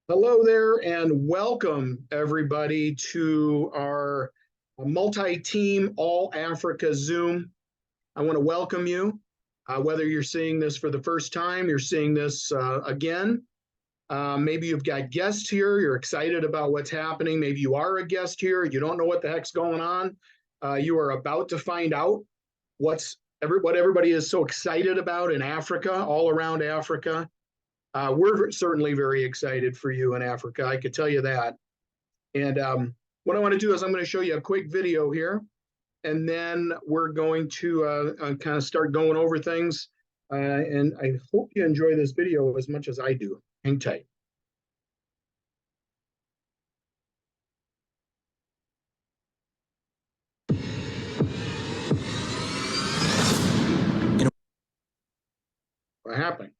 Hello there, and welcome everybody to our multi-team All Africa Zoom. I want to welcome you, whether you're seeing this for the first time, you're seeing this again. Maybe you've got guests here, you're excited about what's happening. Maybe you are a guest here, you don't know what the heck's going on. You are about to find out what everybody is so excited about in Africa, all around Africa. We're certainly very excited for you in Africa. I could tell you that. And what I want to do is I'm going to show you a quick video here, and then we're going to kind of start going over things. And I hope you enjoy this video as much as I do. Hang tight. What happened?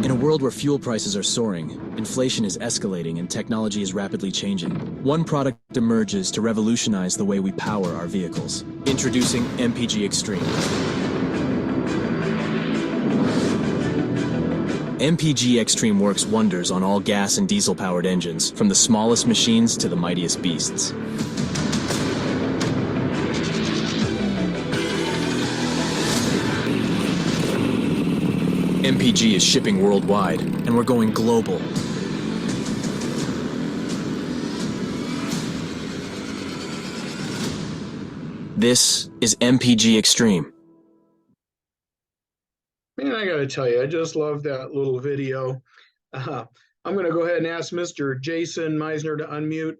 In a world where fuel prices are soaring, inflation is escalating, and technology is rapidly changing, one product emerges to revolutionize the way we power our vehicles. Introducing MPGXtreme. MPGXtreme works wonders on all gas and diesel-powered engines, from the smallest machines to the mightiest beasts. MPG is shipping worldwide, and we're going global. This is MPGXtreme. Man, I got to tell you, I just love that little video. I'm going to go ahead and ask Mr. Jason Meisner to unmute.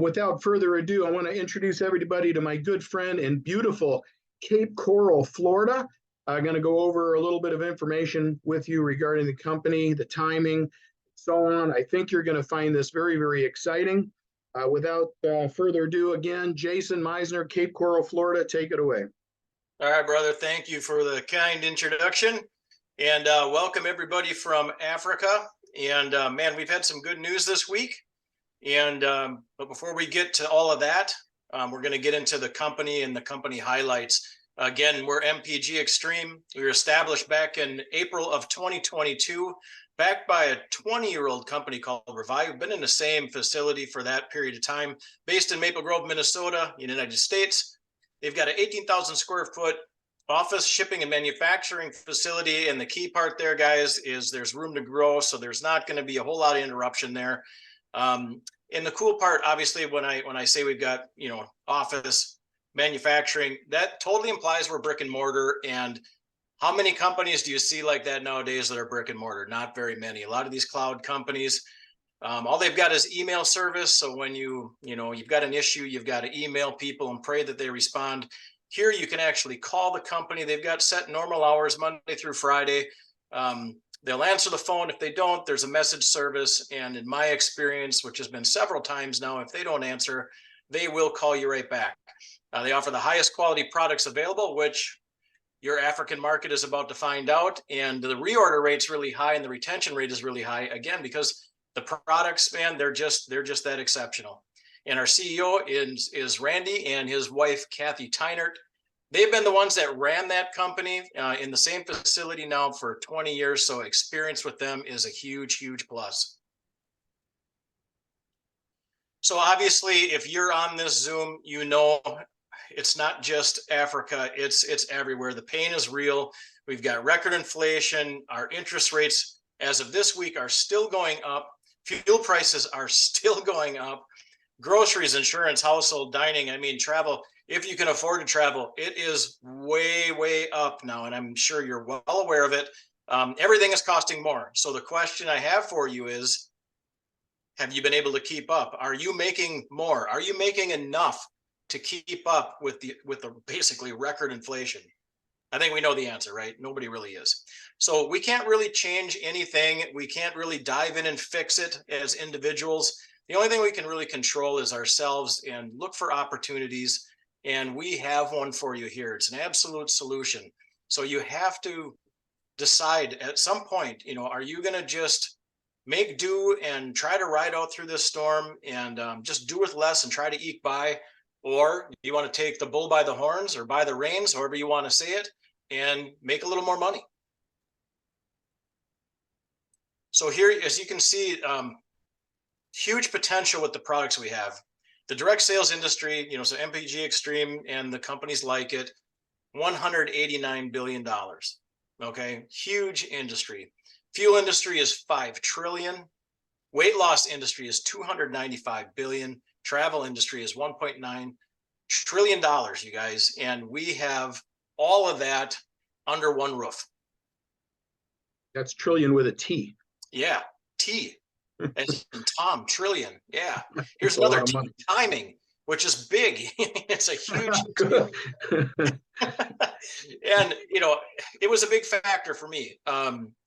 Without further ado, I want to introduce everybody to my good friend in beautiful Cape Coral, Florida. I'm going to go over a little bit of information with you regarding the company, the timing, so on. I think you're going to find this very, very exciting. Without further ado, again, Jason Meisner, Cape Coral, Florida, take it away. All right, brother. Thank you for the kind introduction, and welcome everybody from Africa. And man, we've had some good news this week. And but before we get to all of that, we're going to get into the company and the company highlights. Again, we're MPGXtreme. We were established back in April of 2022, backed by a 20-year-old company called Revive. We've been in the same facility for that period of time, based in Maple Grove, Minnesota, in the United States. They've got an 18,000 square foot office, shipping, and manufacturing facility. And the key part there, guys, is there's room to grow. So there's not going to be a whole lot of interruption there. And the cool part, obviously, when I say we've got, office, manufacturing, that totally implies we're brick and mortar. And how many companies do you see like that nowadays that are brick and mortar? Not very many. A lot of these cloud companies, all they've got is email service. So when you've got an issue, you've got to email people and pray that they respond. Here you can actually call the company. They've got set normal hours, Monday through Friday. They'll answer the phone. If they don't, there's a message service. And in my experience, which has been several times now, if they don't answer, they will call you right back. They offer the highest quality products available, which your African market is about to find out. And the reorder rate's really high and the retention rate is really high, again, because the products, man, they're just that exceptional. And our CEO is Randy and his wife, Kathy Tynert. They've been the ones that ran that company in the same facility now for 20 years. So experience with them is a huge, huge plus. So obviously, if you're on this Zoom, it's not just Africa, it's everywhere. The pain is real. We've got record inflation. Our interest rates as of this week are still going up. Fuel prices are still going up. Groceries, insurance, household, dining, travel. If you can afford to travel, it is way, way up now. And I'm sure you're well aware of it. Everything is costing more. So the question I have for you is, have you been able to keep up? Are you making more? Are you making enough to keep up with the basically record inflation? I think we know the answer, right? Nobody really is. So we can't really change anything. We can't really dive in and fix it as individuals. The only thing we can really control is ourselves and look for opportunities. And we have one for you here. It's an absolute solution. So you have to decide at some point, are you going to just make do and try to ride out through this storm and just do with less and try to eke by? Or you want to take the bull by the horns or by the reins, however you want to say it, and make a little more money. So here, as you can see, huge potential with the products we have. The direct sales industry, so MPGXtreme and the companies like it, $189 billion. Okay, huge industry. Fuel industry is $5 trillion. Weight loss industry is $295 billion. Travel industry is $1.9 trillion, you guys. And we have all of that under one roof. That's trillion with a T. Yeah, T. As in Tom, trillion. Yeah. Here's another T, timing, which is big. It's a huge and it was a big factor for me.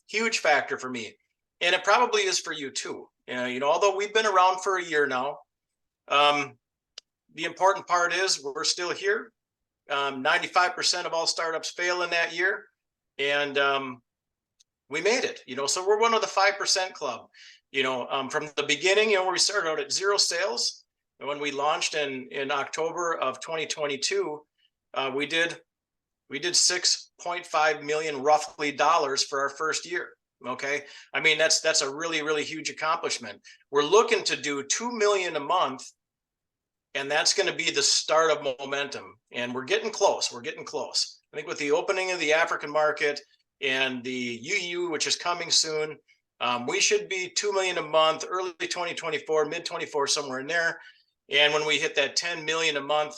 Huge factor for me. And it probably is for you too. Although we've been around for a year now, the important part is we're still here. 95% of all startups fail in that year. And we made it, so we're one of the 5% club. From the beginning, where we started out at 0 sales, and when we launched in October of 2022, we did 6.5 million roughly dollars for our first year. Okay, I mean that's a really, really huge accomplishment. We're looking to do 2 million a month, and that's going to be the start of momentum. And we're getting close. We're getting close. I think with the opening of the African market and the UU, which is coming soon, we should be 2 million a month, early 2024, mid 24, somewhere in there. And when we hit that 10 million a month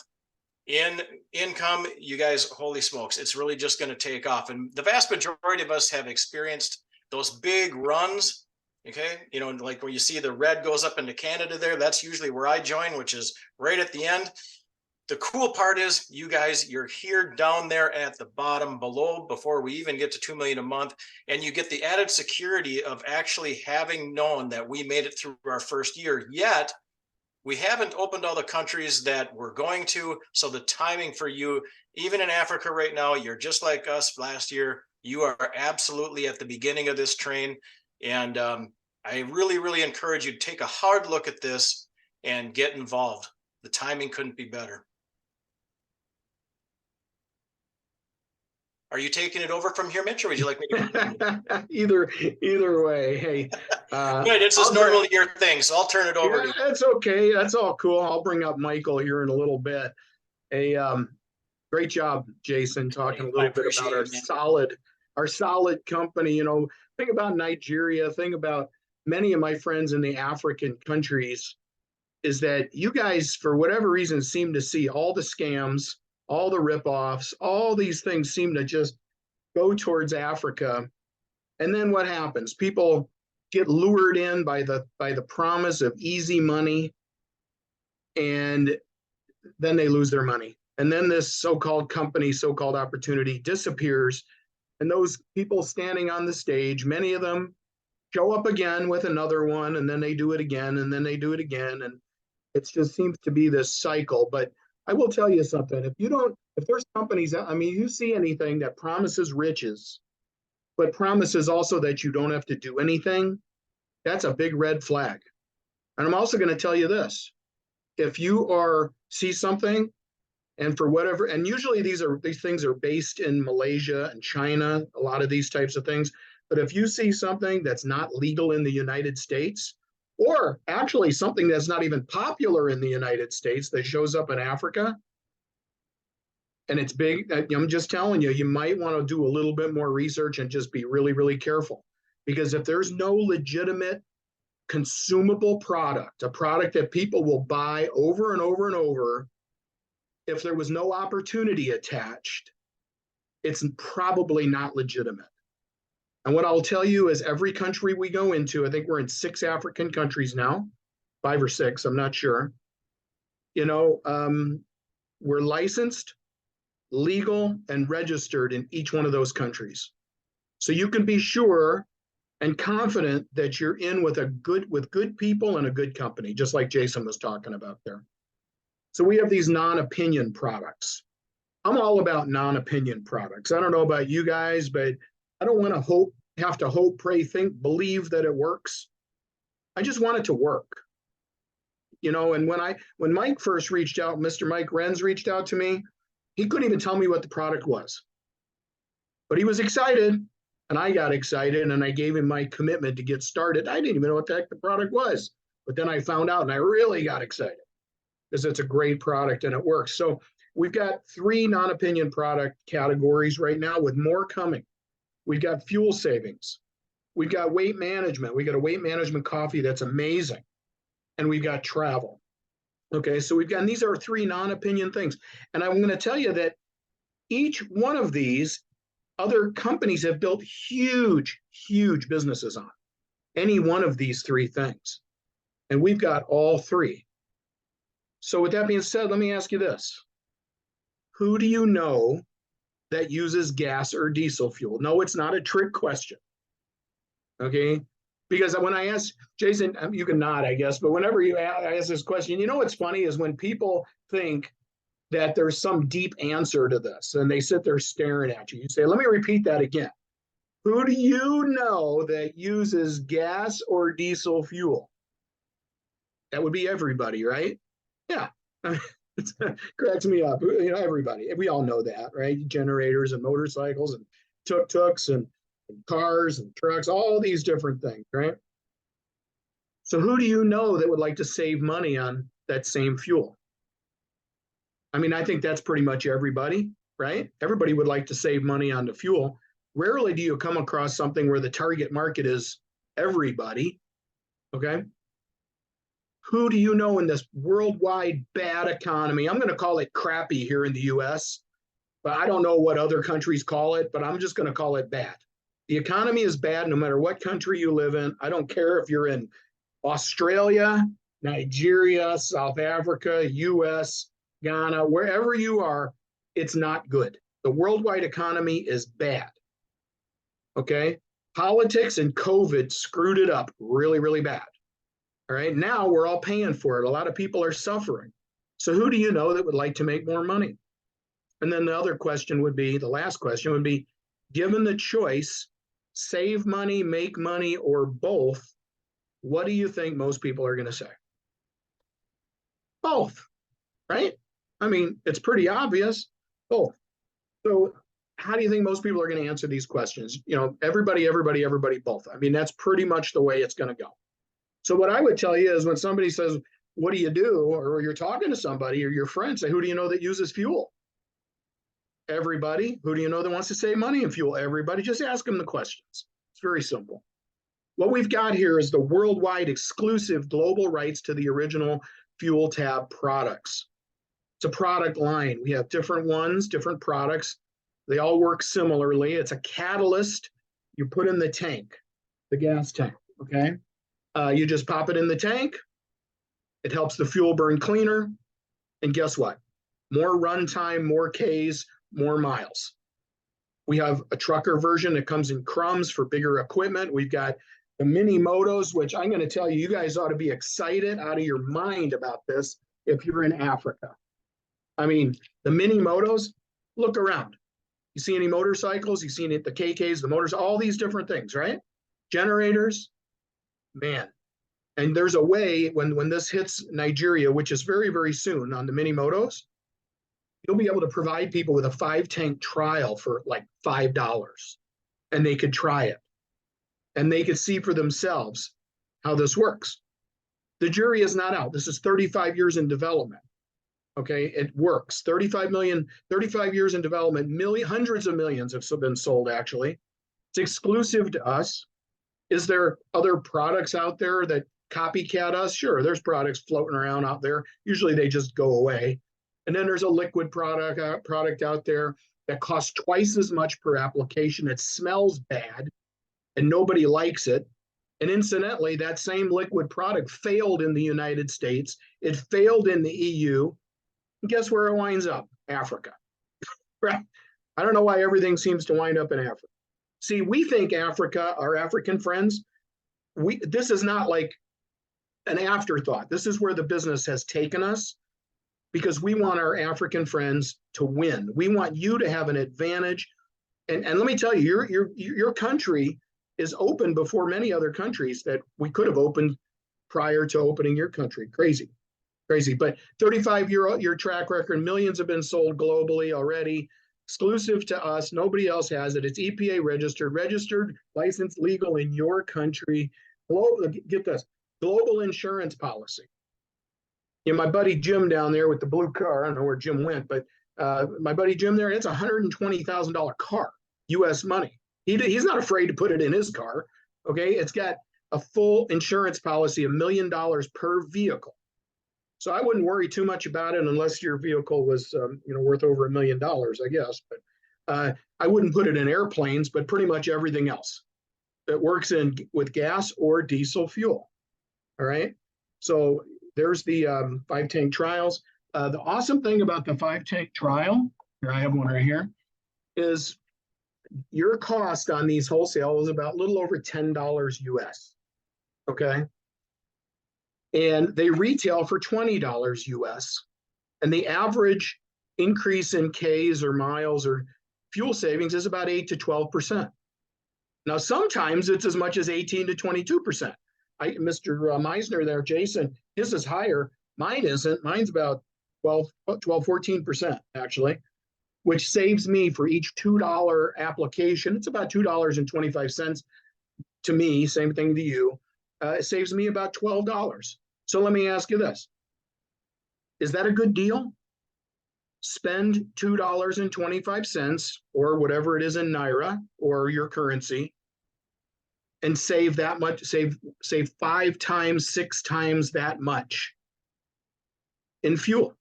in income, you guys, holy smokes, it's really just going to take off. And the vast majority of us have experienced those big runs. Okay, like where you see the red goes up into Canada there, that's usually where I join, which is right at the end. The cool part is, you guys, you're here down there at the bottom below before we even get to 2 million a month. And you get the added security of actually having known that we made it through our first year. Yet we haven't opened all the countries that we're going to. So the timing for you, even in Africa right now, you're just like us last year. You are absolutely at the beginning of this train. And I really, really encourage you to take a hard look at this and get involved. The timing couldn't be better. Are you taking it over from here, Mitch, or would you like me to? either way. Hey, good. It's just normally your thing, so I'll turn it over to you. That's okay. That's all cool. I'll bring up Michael here in a little bit. Great job, Jason, talking a little bit about our solid company. Think about Nigeria. Think about many of my friends in the African countries. Is that you guys, for whatever reason, seem to see all the scams, all the ripoffs, all these things seem to just go towards Africa. And then what happens? People get lured in by the promise of easy money, and then they lose their money. And then this so-called company, so-called opportunity disappears. And those people standing on the stage, many of them show up again with another one, and then they do it again, and then they do it again. And it just seems to be this cycle. But I will tell you something. If there's companies, you see anything that promises riches, but promises also that you don't have to do anything, that's a big red flag. And I'm also going to tell you this. If you see something, and for whatever, and usually these things are based in Malaysia and China, a lot of these types of things. But if you see something that's not legal in the United States, or actually something that's not even popular in the United States that shows up in Africa, and it's big, I'm just telling you, you might want to do a little bit more research and just be really, really careful. Because if there's no legitimate consumable product, a product that people will buy over and over and over, if there was no opportunity attached, it's probably not legitimate. And what I'll tell you is every country we go into, I think we're in 6 African countries now, 5 or 6, I'm not sure. We're licensed, legal, and registered in each one of those countries. So you can be sure and confident that you're in with good people and a good company, just like Jason was talking about there. So we have these non-opinion products. I'm all about non-opinion products. I don't know about you guys, but I don't want to have to hope, pray, think, believe that it works. I just want it to work. And when Mike first reached out, Mr. Mike Renz reached out to me, he couldn't even tell me what the product was. But he was excited, and I got excited, and I gave him my commitment to get started. I didn't even know what the heck the product was. But then I found out, and I really got excited because it's a great product and it works. So we've got 3 non-opinion product categories right now with more coming. We've got fuel savings. We've got weight management. We got a weight management coffee that's amazing. And we've got travel. Okay, so we've got, and these are 3 non-opinion things. And I'm going to tell you that each one of these other companies have built huge, huge businesses on any one of these 3 things. And we've got all 3. So with that being said, let me ask you this. Who do you know that uses gas or diesel fuel? No, it's not a trick question. Okay, because when I ask Jason, you can nod, I guess, but whenever you ask this question, you know what's funny is when people think that there's some deep answer to this and they sit there staring at you. You say, let me repeat that again. Who do you know that uses gas or diesel fuel? That would be everybody, right? Yeah. It cracks me up. You know, everybody. We all know that, right? Generators and motorcycles and tuk-tuks and cars and trucks, all these different things, right? So who do you know that would like to save money on that same fuel? I mean, I think that's pretty much everybody, right? Everybody would like to save money on the fuel. Rarely do you come across something where the target market is everybody, okay? Who do you know in this worldwide bad economy? I'm going to call it crappy here in the US, but I don't know what other countries call it, but I'm just going to call it bad. The economy is bad no matter what country you live in. I don't care if you're in Australia, Nigeria, South Africa, US, Ghana, wherever you are, it's not good. The worldwide economy is bad. Okay? Politics and COVID screwed it up really, really bad. All right, now we're all paying for it. A lot of people are suffering. So who do you know that would like to make more money? And then the other question would be, the last question would be, given the choice, save money, make money, or both, what do you think most people are going to say? Both, right? I mean, it's pretty obvious. Both. So how do you think most people are going to answer these questions? You know, everybody, both. I mean, that's pretty much the way it's going to go. So what I would tell you is when somebody says, what do you do? Or you're talking to somebody or your friend, say, who do you know that uses fuel? Everybody. Who do you know that wants to save money in fuel? Everybody. Just ask them the questions. It's very simple. What we've got here is the worldwide exclusive global rights to the original Fuel Tab products. It's a product line. We have different ones, different products. They all work similarly. It's a catalyst you put in the tank, the gas tank, okay? You just pop it in the tank. It helps the fuel burn cleaner. And guess what? More runtime, more Ks, more miles. We have a trucker version that comes in crumbs for bigger equipment. We've got the mini motos, which I'm going to tell you, you guys ought to be excited out of your mind about this if you're in Africa. I mean, the mini motos, look around. You see any motorcycles? You see any, the KKs, the motors, all these different things, right? Generators, man. And there's a way when this hits Nigeria, which is very, very soon on the mini motos, you'll be able to provide people with a 5-tank trial for like $5. And they could try it. And they could see for themselves how this works. The jury is not out. This is 35 years in development. Okay, it works. 35 years in development, hundreds of millions have been sold actually. It's exclusive to us. Is there other products out there that copycat us? Sure, there's products floating around out there. Usually they just go away. And then there's a liquid product out there that costs twice as much per application. It smells bad and nobody likes it. And incidentally, that same liquid product failed in the United States. It failed in the EU. And guess where it winds up? Africa. Right? I don't know why everything seems to wind up in Africa. See, we think Africa, our African friends, this is not like an afterthought. This is where the business has taken us because we want our African friends to win. We want you to have an advantage. And let me tell you, your country is open before many other countries that we could have opened prior to opening your country. Crazy. But 35-year track record, millions have been sold globally already. exclusive to us. Nobody else has it. It's EPA registered, licensed, legal in your country. Global, get this, global insurance policy. You know, my buddy Jim down there with the blue car, I don't know where Jim went, but my buddy Jim there, it's a $120,000 car, US money. He's not afraid to put it in his car. Okay. It's got a full insurance policy, $1 million per vehicle. So I wouldn't worry too much about it unless your vehicle was, worth over $1 million, I guess. But I wouldn't put it in airplanes, but pretty much everything else. It works with gas or diesel fuel. All right. So there's the 5-tank trials. The awesome thing about the 5-tank trial, here I have one right here, is your cost on these wholesale is about a little over $10 US. Okay. And they retail for $20 US. And the average increase in Ks or miles or fuel savings is about 8 to 12%. Now, sometimes it's as much as 18 to 22%. Mr. Meisner there, Jason, his is higher. Mine isn't. Mine's about 14% actually, which saves me for each $2 application. It's about $2.25 to me, same thing to you. It saves me about $12. So let me ask you this. Is that a good deal? Spend $2.25 or whatever it is in Naira or your currency and save that much, save 5 times, 6 times that much in fuel.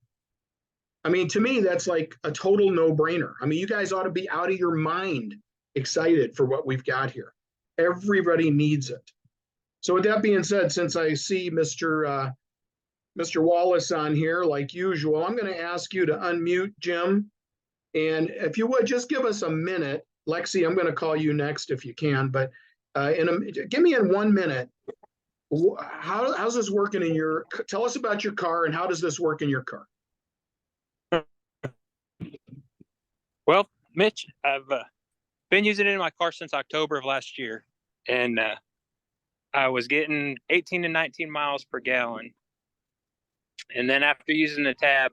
I mean, to me, that's like a total no-brainer. I mean, you guys ought to be out of your mind excited for what we've got here. Everybody needs it. So with that being said, since I see Mr. Wallace on here, like usual, I'm going to ask you to unmute Jim. And if you would, just give us a minute. Lexi, I'm going to call you next if you can, but give me in 1 minute. How's this working in your, tell us about your car and how does this work in your car? Well, Mitch, I've been using it in my car since October of last year, and I was getting 18 to 19 miles per gallon. And then after using the tab,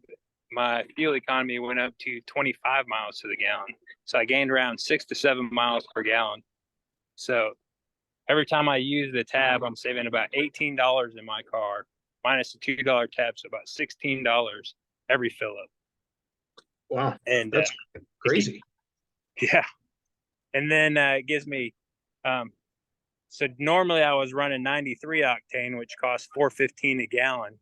my fuel economy went up to 25 miles to the gallon. So I gained around 6 to 7 miles per gallon. So every time I use the tab, I'm saving about $18 in my car, minus the $2 tab, so about $16 every fill up. Wow, and that's crazy. Yeah. And then it gives me, so normally I was running 93 octane, which costs $4.15 a gallon.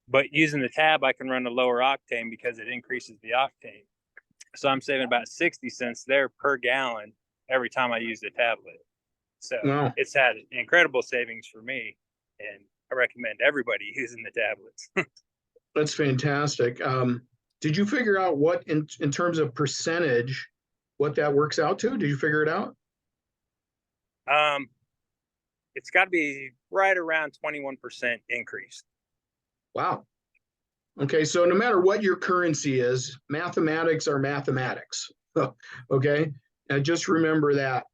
But using the tab, I can run a lower octane because it increases the octane. So I'm saving about 60 cents there per gallon every time I use the tablet. So wow. It's had incredible savings for me, and I recommend everybody using the tablets. That's fantastic. Did you figure out what, in terms of percentage, what that works out to? Did you figure it out? It's got to be right around 21% increase. Wow. Okay, so no matter what your currency is, mathematics are mathematics. Okay, and just remember that.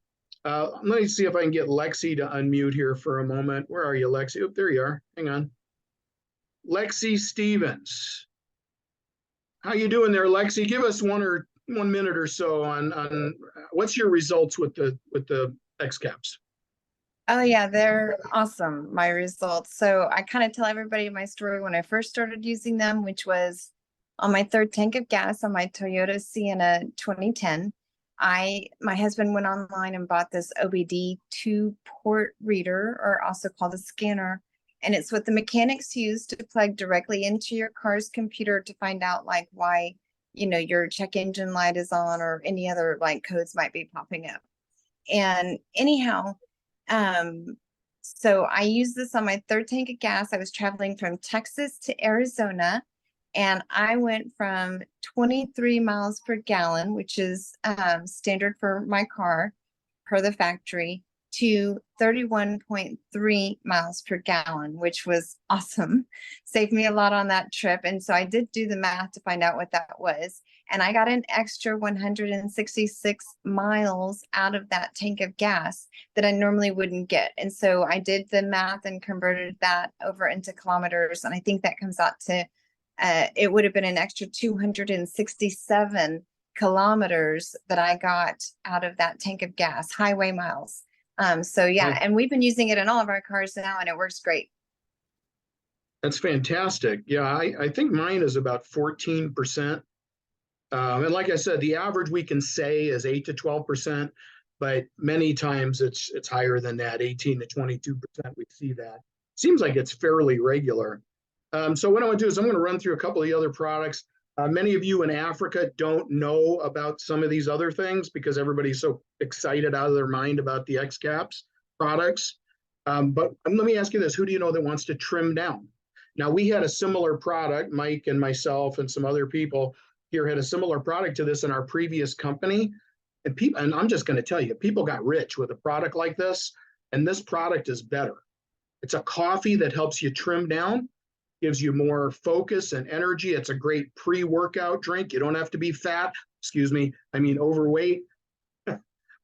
Let me see if I can get Lexi to unmute here for a moment. Where are you, Lexi? Oh, there you are. Hang on. Lexi Stevens. How you doing there, Lexi? Give us 1 minute or so on what's your results with the X caps. Oh yeah, they're awesome, my results. So I kind of tell everybody my story when I first started using them, which was on my 3rd tank of gas on my Toyota Sienna 2010. My husband went online and bought this OBD 2-port reader, or also called a scanner. And it's what the mechanics use to plug directly into your car's computer to find out like why, your check engine light is on or any other light codes might be popping up. And anyhow, so I used this on my 3rd tank of gas. I was traveling from Texas to Arizona, and I went from 23 miles per gallon, which is standard for my car per the factory, to 31.3 miles per gallon, which was awesome. Saved me a lot on that trip. And so I did do the math to find out what that was. And I got an extra 166 miles out of that tank of gas that I normally wouldn't get. And so I did the math and converted that over into kilometers. And I think that comes out to, it would have been an extra 267 kilometers that I got out of that tank of gas, highway miles. So yeah, and we've been using it in all of our cars now, and it works great. That's fantastic. Yeah, I think mine is about 14%. And like I said, the average we can say is 8 to 12%, but many times it's higher than that, 18 to 22%. We see that. Seems like it's fairly regular. So what I want to do is I'm going to run through a couple of the other products. Many of you in Africa don't know about some of these other things because everybody's so excited out of their mind about the XCaps products. But let me ask you this, who do you know that wants to trim down? Now, we had a similar product, Mike and myself and some other people here had a similar product to this in our previous company. And people, and I'm just going to tell you, people got rich with a product like this, and this product is better. It's a coffee that helps you trim down, gives you more focus and energy. It's a great pre-workout drink. You don't have to be fat. Excuse me, I mean overweight.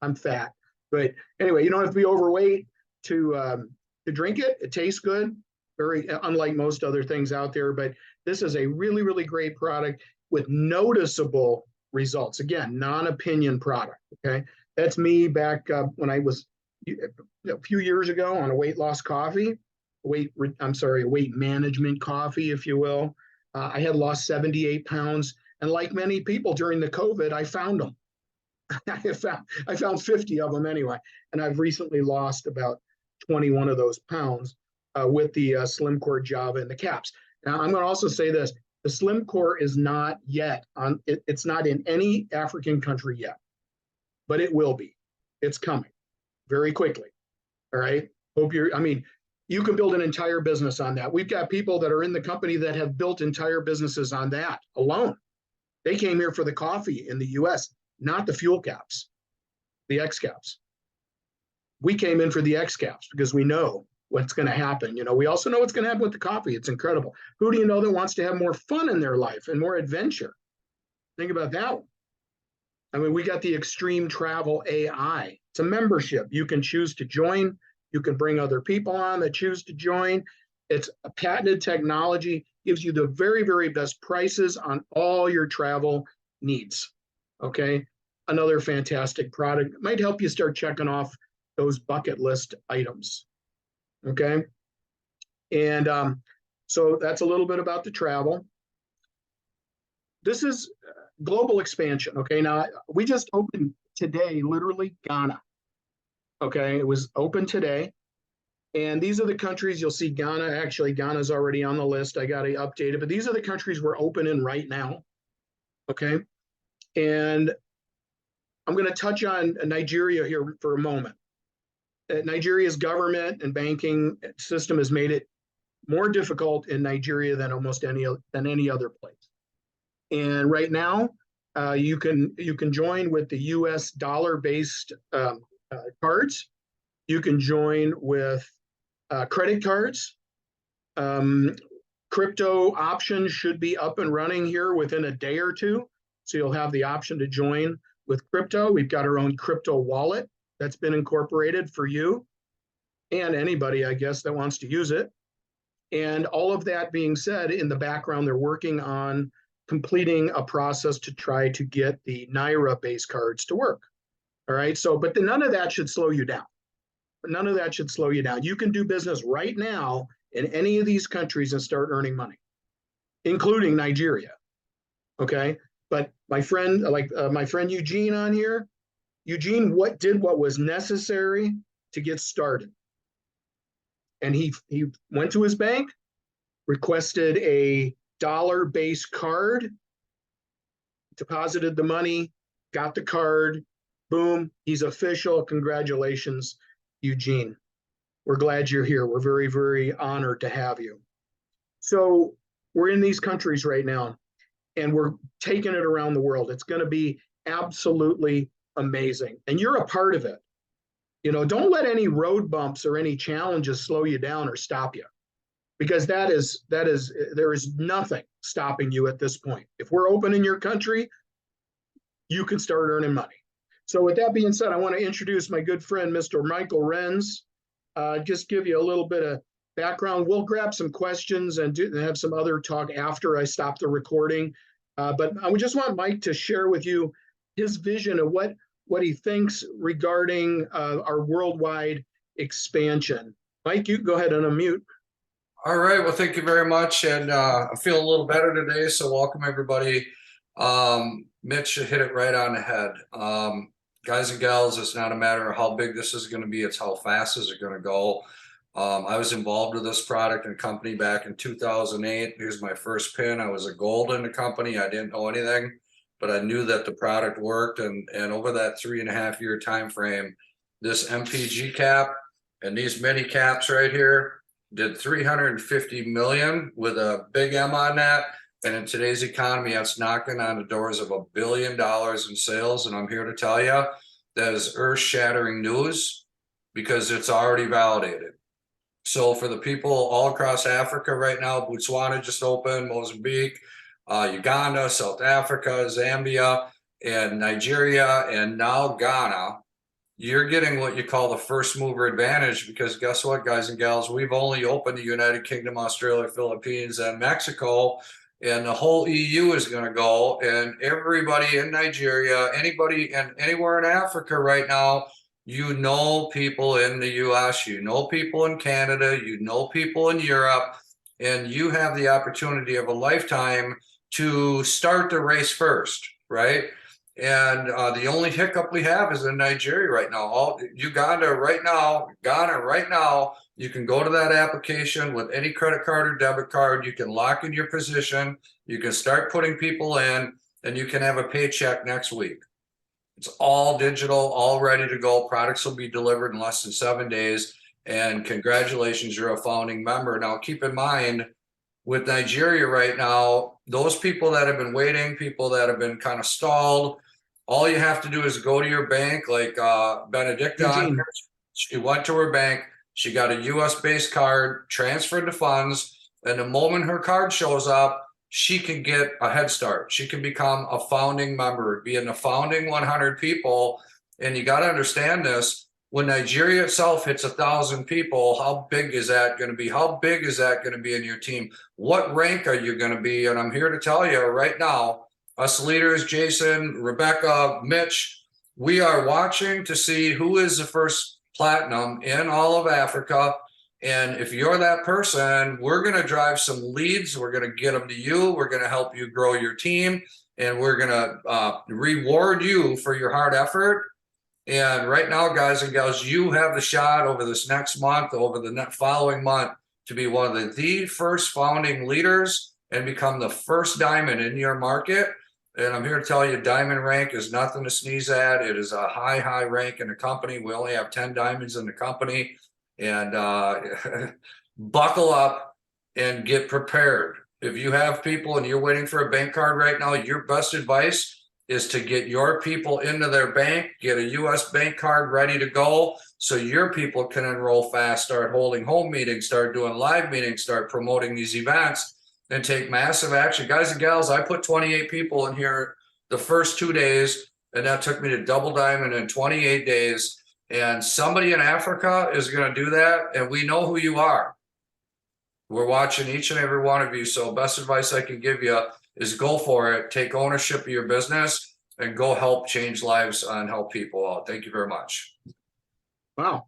I'm fat. But anyway, you don't have to be overweight to drink it. It tastes good, very unlike most other things out there. But this is a really, really great product with noticeable results. Again, non-opinion product, okay? That's me back when I was a few years ago on a weight loss coffee, a weight management coffee, if you will. I had lost 78 pounds. And like many people during the COVID, I found them. I found 50 of them anyway. And I've recently lost about 21 of those pounds with the Slim Core Java and the caps. Now, I'm going to also say this. The Slim Core is not yet on, it's not in any African country yet, but it will be. It's coming very quickly. All right. You can build an entire business on that. We've got people that are in the company that have built entire businesses on that alone. They came here for the coffee in the US, not the fuel caps, the X caps. We came in for the X caps because we know what's going to happen. We also know what's going to happen with the coffee. It's incredible. Who do you know that wants to have more fun in their life and more adventure? Think about that one. I mean, we got the Extreme Travel AI. It's a membership. You can choose to join. You can bring other people on that choose to join. It's a patented technology, gives you the very, very best prices on all your travel needs. Okay. Another fantastic product. It might help you start checking off those bucket list items. Okay. And so that's a little bit about the travel. This is global expansion. Okay. Now we just opened today, literally Ghana. Okay. It was open today. And these are the countries you'll see Ghana. Actually, Ghana's already on the list. I got to update it, but these are the countries we're open in right now. Okay. And I'm going to touch on Nigeria here for a moment. Nigeria's government and banking system has made it more difficult in Nigeria than almost any other place. And right now, you can join with the U.S. dollar-based cards. You can join with credit cards. Crypto options should be up and running here within a day or two. So you'll have the option to join with crypto. We've got our own crypto wallet that's been incorporated for you and anybody, I guess, that wants to use it. And all of that being said, in the background, they're working on completing a process to try to get the Naira-based cards to work. All right. So, but none of that should slow you down. None of that should slow you down. You can do business right now in any of these countries and start earning money, including Nigeria. Okay. But my friend, my friend Eugene on here, Eugene, what was necessary to get started? And he went to his bank, requested a dollar-based card, deposited the money, got the card, boom, he's official. Congratulations, Eugene. We're glad you're here. We're very, very honored to have you. So we're in these countries right now, and we're taking it around the world. It's going to be absolutely amazing. And you're a part of it. Don't let any road bumps or any challenges slow you down or stop you, because there is nothing stopping you at this point. If we're open in your country, you can start earning money. So with that being said, I want to introduce my good friend, Mr. Michael Renz. Just give you a little bit of background. We'll grab some questions and have some other talk after I stop the recording. But I just want Mike to share with you his vision of what he thinks regarding our worldwide expansion. Mike, you go ahead and unmute. All right. Well, thank you very much. And I feel a little better today. So welcome everybody. Mitch hit it right on the head. Guys and gals, it's not a matter of how big this is going to be. It's how fast is it going to go. I was involved with this product and company back in 2008. Here's my first pin. I was a gold in the company. I didn't know anything, but I knew that the product worked. And over that 3.5 year time frame, this MPG cap and these mini caps right here did 350 million with a big M on that. And in today's economy, that's knocking on the doors of $1 billion in sales. And I'm here to tell you that is earth-shattering news because it's already validated. So for the people all across Africa right now, Botswana just opened, Mozambique, Uganda, South Africa, Zambia, and Nigeria, and now Ghana, you're getting what you call the first mover advantage, because guess what, guys and gals, we've only opened the United Kingdom, Australia, Philippines, and Mexico, and the whole EU is going to go, and everybody in Nigeria, anybody and anywhere in Africa right now, you know people in the US, you know people in Canada, you know people in Europe, and you have the opportunity of a lifetime to start the race first, right? And the only hiccup we have is in Nigeria right now. All Uganda right now, Ghana right now, you can go to that application with any credit card or debit card. You can lock in your position. You can start putting people in, and you can have a paycheck next week. It's all digital, all ready to go. Products will be delivered in less than 7 days. And congratulations, you're a founding member. Now, keep in mind, with Nigeria right now, those people that have been waiting, people that have been kind of stalled, all you have to do is go to your bank, like Benedicta. She went to her bank. She got a US-based card, transferred the funds, and the moment her card shows up, she can get a head start. She can become a founding member, be in the founding 100 people. And you got to understand this. When Nigeria itself hits 1,000 people, how big is that going to be? How big is that going to be in your team? What rank are you going to be? And I'm here to tell you right now, us leaders, Jason, Rebecca, Mitch, we are watching to see who is the first platinum in all of Africa. And if you're that person, we're going to drive some leads. We're going to get them to you. We're going to help you grow your team. And we're going to reward you for your hard effort. And right now, guys and gals, you have the shot over this next month, over the next following month, to be one of the first founding leaders and become the first diamond in your market. And I'm here to tell you, diamond rank is nothing to sneeze at. It is a high, high rank in the company. We only have 10 diamonds in the company. And buckle up and get prepared. If you have people and you're waiting for a bank card right now, your best advice is to get your people into their bank, get a US bank card ready to go so your people can enroll fast, start holding home meetings, start doing live meetings, start promoting these events, and take massive action. Guys and gals, I put 28 people in here the first 2 days, and that took me to double diamond in 28 days. And somebody in Africa is going to do that, and we know who you are. We're watching each and every one of you. So best advice I can give you is go for it. Take ownership of your business and go help change lives and help people out. Thank you very much. Wow.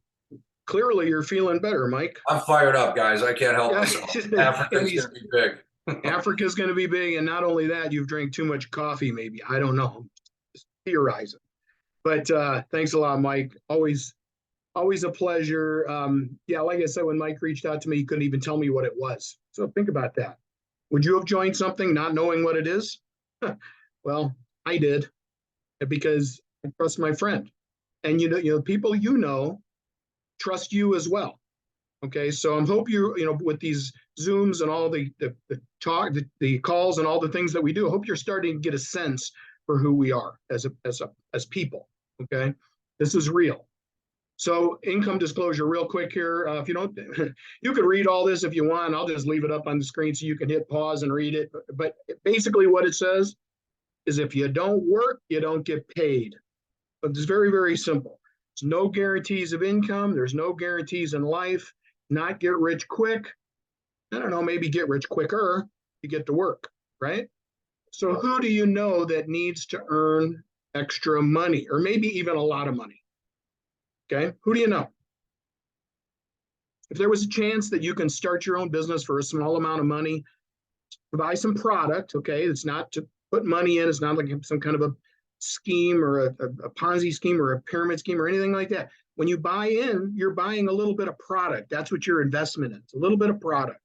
Clearly you're feeling better, Mike. I'm fired up, guys. I can't help myself. Africa's going to be big. Africa's going to be big. And not only that, you've drank too much coffee, maybe. I don't know. Just theorizing. But thanks a lot, Mike. Always a pleasure. Yeah, like I said, when Mike reached out to me, he couldn't even tell me what it was. So think about that. Would you have joined something not knowing what it is? Well, I did, because I trust my friend. And people trust you as well. Okay, so I hope with these Zooms and all the talk, the calls and all the things that we do, I hope you're starting to get a sense for who we are as people. Okay, this is real. So income disclosure real quick here. If you don't, you could read all this if you want. I'll just leave it up on the screen so you can hit pause and read it. But basically what it says is if you don't work, you don't get paid. But it's very, very simple. There's no guarantees of income. There's no guarantees in life. Not get rich quick. I don't know, maybe get rich quicker. You get to work, right? So who do you know that needs to earn extra money, or maybe even a lot of money. Okay, who do you know? If there was a chance that you can start your own business for a small amount of money, to buy some product, okay, it's not to put money in, it's not like some kind of a scheme or a Ponzi scheme or a pyramid scheme or anything like that. When you buy in, you're buying a little bit of product. That's what your investment is, a little bit of product.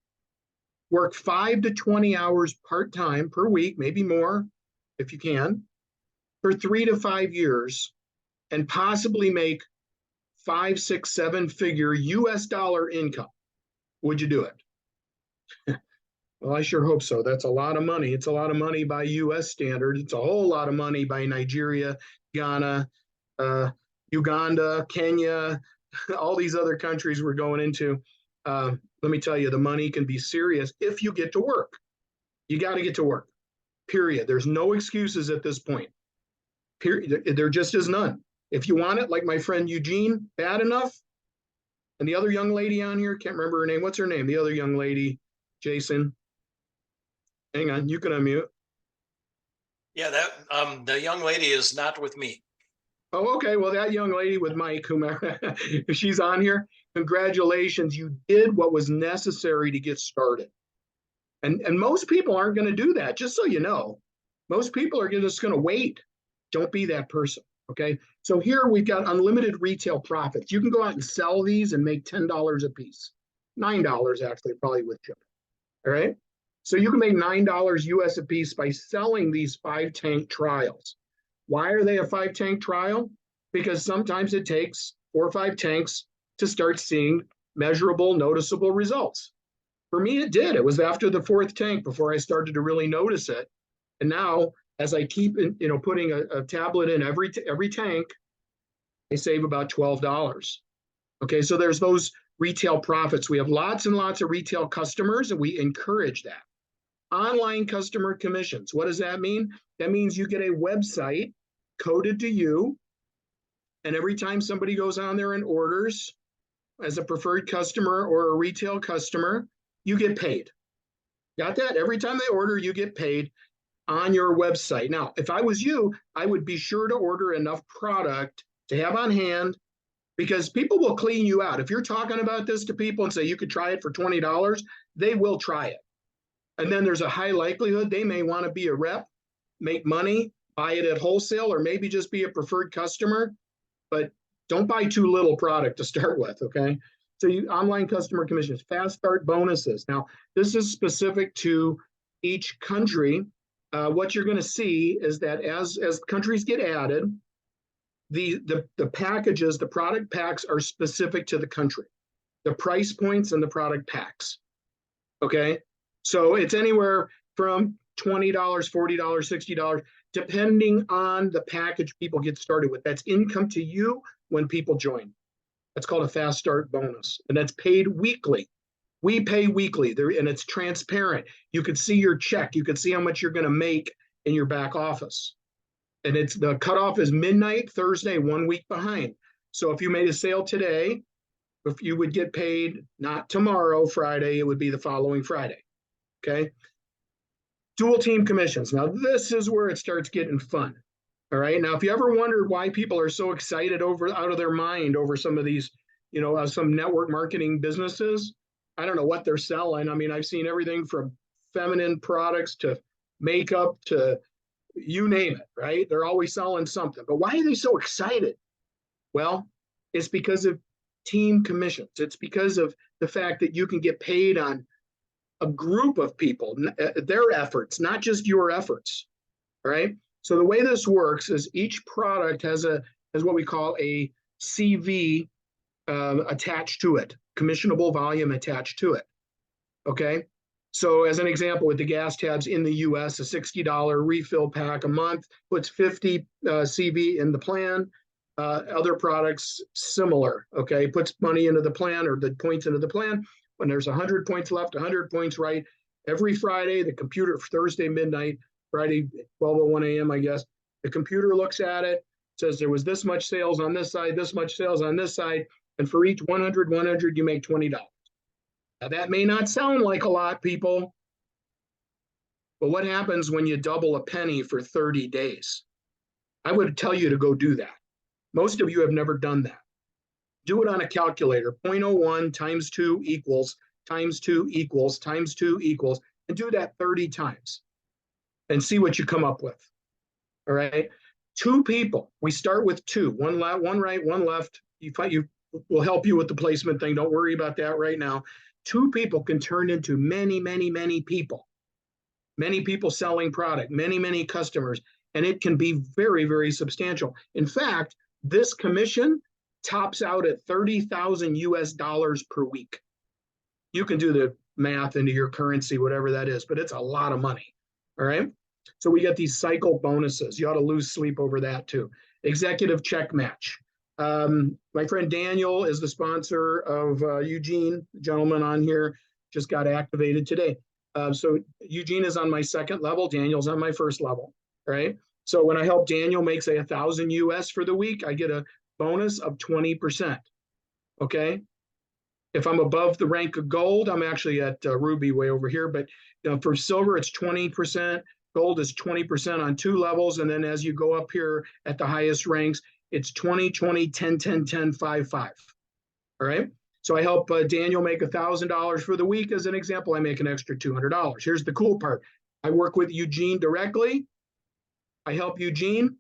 Work 5 to 20 hours part-time per week, maybe more if you can, for 3 to 5 years, and possibly make 5, 6, 7-figure US dollar income. Would you do it? Well, I sure hope so. That's a lot of money. It's a lot of money by US standards. It's a whole lot of money by Nigeria, Ghana, Uganda, Kenya, all these other countries we're going into. Let me tell you, the money can be serious if you get to work. You got to get to work, period. There's no excuses at this point. Period. There just is none. If you want it, like my friend Eugene, bad enough, and the other young lady on here, can't remember her name. What's her name? The other young lady, Jason. Hang on, you can unmute. Yeah, that the young lady is not with me. Oh, okay. Well, that young lady with Mike, whomever, if she's on here, congratulations. You did what was necessary to get started. And most people aren't going to do that, just so you know. Most people are just going to wait. Don't be that person, okay? So here we've got unlimited retail profits. You can go out and sell these and make $10 a piece. $9 actually, probably with shipping, all right? So you can make $9 US a piece by selling these 5-tank trials. Why are they a 5-tank trial? Because sometimes it takes 4 or 5 tanks to start seeing measurable, noticeable results. For me, it did. It was after the 4th tank before I started to really notice it. And now, as I keep, putting a tablet in every tank, I save about $12. Okay, so there's those retail profits. We have lots and lots of retail customers, and we encourage that. Online customer commissions. What does that mean? That means you get a website coded to you, and every time somebody goes on there and orders as a preferred customer or a retail customer, you get paid. Got that? Every time they order, you get paid on your website. Now, if I was you, I would be sure to order enough product to have on hand, because people will clean you out. If you're talking about this to people and say you could try it for $20, they will try it. And then there's a high likelihood they may want to be a rep, make money, buy it at wholesale, or maybe just be a preferred customer. But don't buy too little product to start with, okay? So online customer commissions, fast start bonuses. Now, this is specific to each country. What you're going to see is that as countries get added, the packages, the product packs are specific to the country. The price points and the product packs, okay? So it's anywhere from $20, $40, $60, depending on the package people get started with. That's income to you when people join. That's called a fast start bonus, and that's paid weekly. We pay weekly there, and it's transparent. You can see your check. You can see how much you're going to make in your back office. And it's the cutoff is midnight Thursday, 1 week behind. So if you made a sale today, if you would get paid not tomorrow, Friday, it would be the following Friday. Okay. Dual team commissions. Now, this is where it starts getting fun. All right. Now, if you ever wondered why people are so excited out of their mind over some of these, some network marketing businesses, I don't know what they're selling. I mean, I've seen everything from feminine products to makeup to you name it, right? They're always selling something. But why are they so excited? Well, it's because of team commissions. It's because of the fact that you can get paid on a group of people, their efforts, not just your efforts, right? So the way this works is each product has what we call a CV attached to it, commissionable volume attached to it, okay? So as an example, with the gas tabs in the US, a $60 refill pack a month puts 50 CV in the plan. Other products, similar, okay? Puts money into the plan or the points into the plan. When there's 100 points left, 100 points right. Every Friday, the computer, Thursday midnight, Friday 12:01 a.m., I guess, the computer looks at it, says there was this much sales on this side, this much sales on this side, and for each 100, you make $20. Now, that may not sound like a lot, people, but what happens when you double a penny for 30 days? I would tell you to go do that. Most of you have never done that. Do it on a calculator. 0.01 times 2 equals, times 2 equals, times 2 equals, and do that 30 times and see what you come up with. All right. 2 people. We start with 2. One right, one left. You will help you with the placement thing. Don't worry about that right now. 2 people can turn into many, many, many people. Many people selling product, many, many customers, and it can be very, very substantial. In fact, this commission tops out at 30,000 US dollars per week. You can do the math into your currency, whatever that is, but it's a lot of money. All right. So we get these cycle bonuses. You ought to lose sleep over that too. Executive check match. My friend Daniel is the sponsor of Eugene, the gentleman on here, just got activated today. So Eugene is on my 2nd level. Daniel's on my 1st level, right? So when I help Daniel make, say, 1,000 US for the week, I get a bonus of 20%, okay? If I'm above the rank of gold, I'm actually at Ruby way over here, but for silver, it's 20%. Gold is 20% on 2 levels. And then as you go up here at the highest ranks, it's 20, 20, 10, 10, 10, 5, 5. All right. So I help Daniel make $1,000 for the week. As an example, I make an extra $200. Here's the cool part. I work with Eugene directly. I help Eugene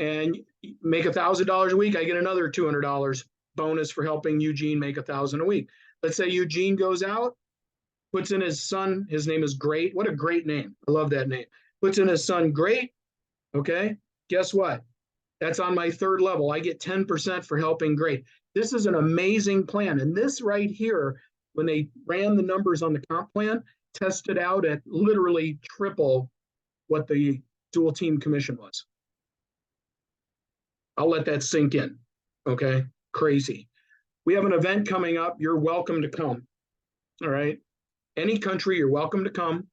and make $1,000 a week. I get another $200 bonus for helping Eugene make $1,000 a week. Let's say Eugene goes out, puts in his son. His name is Great. What a great name. I love that name. Puts in his son Great. Okay. Guess what? That's on my 3rd level. I get 10% for helping Great. This is an amazing plan. And this right here, when they ran the numbers on the comp plan, tested out at literally triple what the dual team commission was. I'll let that sink in. Okay. Crazy. We have an event coming up. You're welcome to come. All right. Any country, you're welcome to come.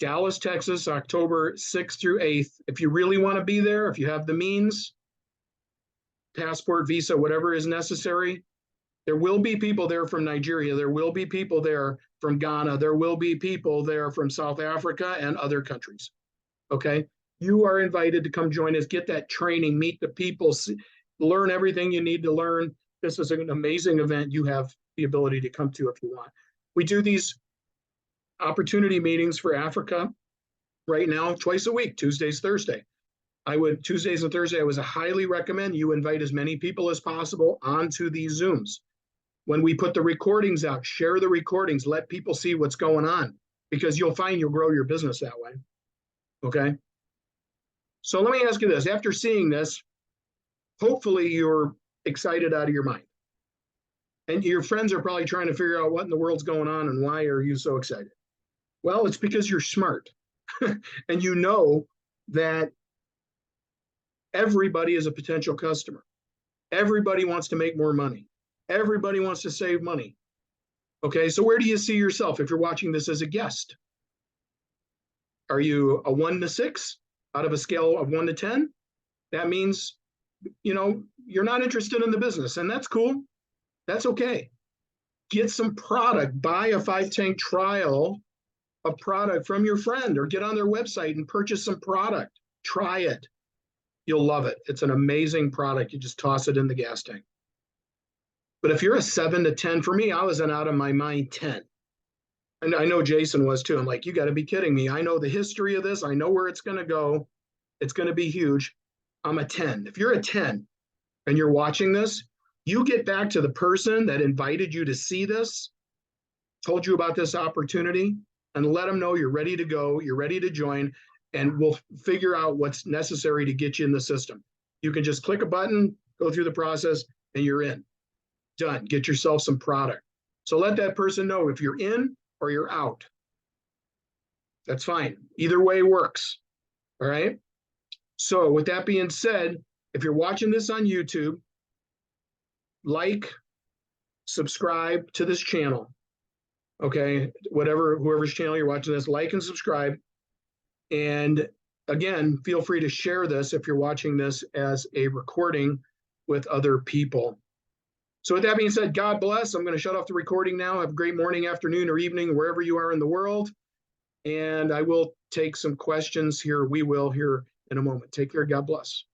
Dallas, Texas, October 6th through 8th. If you really want to be there, if you have the means, passport, visa, whatever is necessary, there will be people there from Nigeria. There will be people there from Ghana. There will be people there from South Africa and other countries. Okay. You are invited to come join us, get that training, meet the people, learn everything you need to learn. This is an amazing event. You have the ability to come to if you want. We do these opportunity meetings for Africa right now twice a week, Tuesdays, Thursday. Tuesdays and Thursday, I would highly recommend you invite as many people as possible onto these Zooms. When we put the recordings out, share the recordings, let people see what's going on, because you'll find you'll grow your business that way. Okay. So let me ask you this. After seeing this, hopefully you're excited out of your mind. And your friends are probably trying to figure out what in the world's going on and why are you so excited? Well, it's because you're smart. And you know that everybody is a potential customer. Everybody wants to make more money. Everybody wants to save money. Okay, so where do you see yourself if you're watching this as a guest? Are you a 1 to 6 out of a scale of 1 to 10? That means, you're not interested in the business, and that's cool. That's okay. Get some product, buy a 5-tank trial of product from your friend, or get on their website and purchase some product. Try it. You'll love it. It's an amazing product. You just toss it in the gas tank. But if you're a 7 to 10, for me, I was an out of my mind 10. And I know Jason was too. I'm like, you got to be kidding me. I know the history of this. I know where it's going to go. It's going to be huge. I'm a 10. If you're a 10 and you're watching this, you get back to the person that invited you to see this, told you about this opportunity, and let them know you're ready to go, you're ready to join, and we'll figure out what's necessary to get you in the system. You can just click a button, go through the process, and you're in. Done. Get yourself some product. So let that person know if you're in or you're out. That's fine. Either way works. All right. So with that being said, if you're watching this on YouTube, like, subscribe to this channel. Okay, whoever's channel you're watching this, like and subscribe. And again, feel free to share this if you're watching this as a recording with other people. So with that being said, God bless. I'm going to shut off the recording now. Have a great morning, afternoon, or evening, wherever you are in the world. And I will take some questions here. We will here in a moment. Take care. God bless.